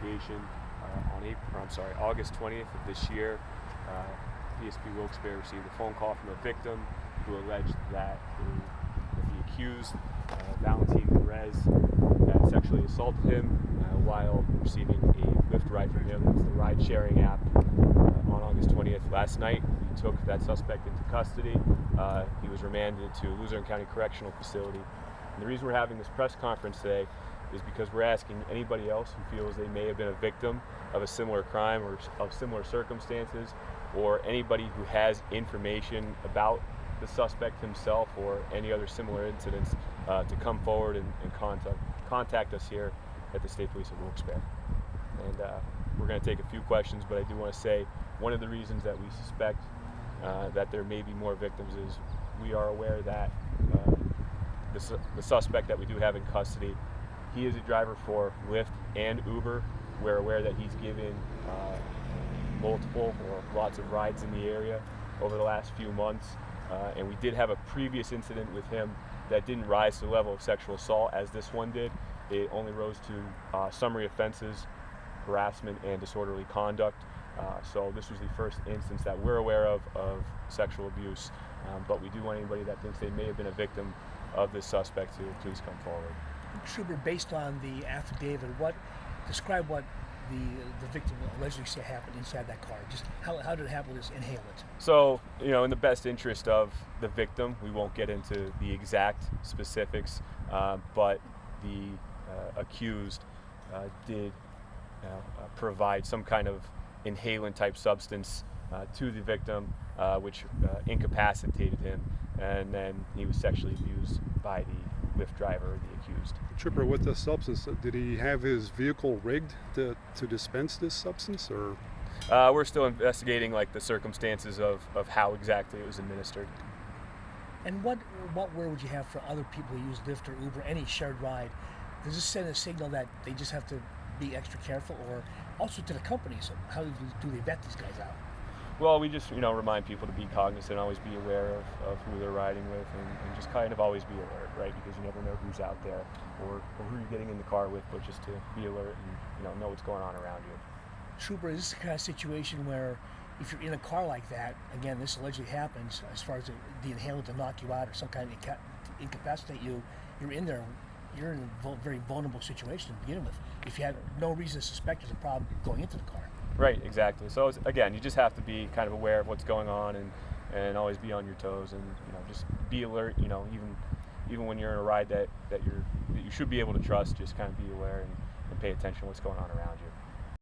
investigation on August 20th of this year. PSP Wilkes-Barre received a phone call from a victim who alleged that the accused, Valentin Perez, had sexually assaulted him while receiving a Lyft ride from him. It's the ride-sharing app. On August 20th, last night, we took that suspect into custody. He was remanded to Luzerne County Correctional Facility. And the reason we're having this press conference today is because we're asking anybody else who feels they may have been a victim of a similar crime or of similar circumstances, or anybody who has information about the suspect himself or any other similar incidents, to come forward and contact us here at the State Police of Wilkes-Barre. And we're going to take a few questions, but I do want to say one of the reasons that we suspect that there may be more victims is we are aware that the suspect that we do have in custody, he is a driver for Lyft and Uber. We're aware that he's given multiple or lots of rides in the area over the last few months, and we did have a previous incident with him that didn't rise to the level of sexual assault as this one did. It only rose to summary offenses, harassment, and disorderly conduct. So this was the first instance that we're aware of sexual abuse, but we do want anybody that thinks they may have been a victim of this suspect to please come forward. Trooper, based on the affidavit, describe what the victim allegedly said happened inside that car. Just how did it happen with this inhalant? So, in the best interest of the victim, we won't get into the exact specifics, but the accused did provide some kind of inhalant type substance to the victim, which incapacitated him, and then he was sexually abused by the Lyft driver, the accused. Trooper, with the substance, did he have his vehicle rigged to dispense this substance, or? We're still investigating the circumstances of how exactly it was administered. And what word would you have for other people who use Lyft or Uber, any shared ride? Does this send a signal that they just have to be extra careful, or also to the companies? How do they vet these guys out? Well, we just remind people to be cognizant, always be aware of who they're riding with, and just kind of always be alert, right? Because you never know who's out there or who you're getting in the car with, but just to be alert and know what's going on around you. Trooper, is this the kind of situation where if you're in a car like that, again, this allegedly happens, as far as the inhalant to knock you out or some kind of incapacitate you, you're in a very vulnerable situation to begin with, if you have no reason to suspect there's a problem going into the car. Right, exactly. So again, you just have to be kind of aware of what's going on and always be on your toes, and just be alert. Even when you're in a ride that you should be able to trust, just kind of be aware and pay attention to what's going on around you.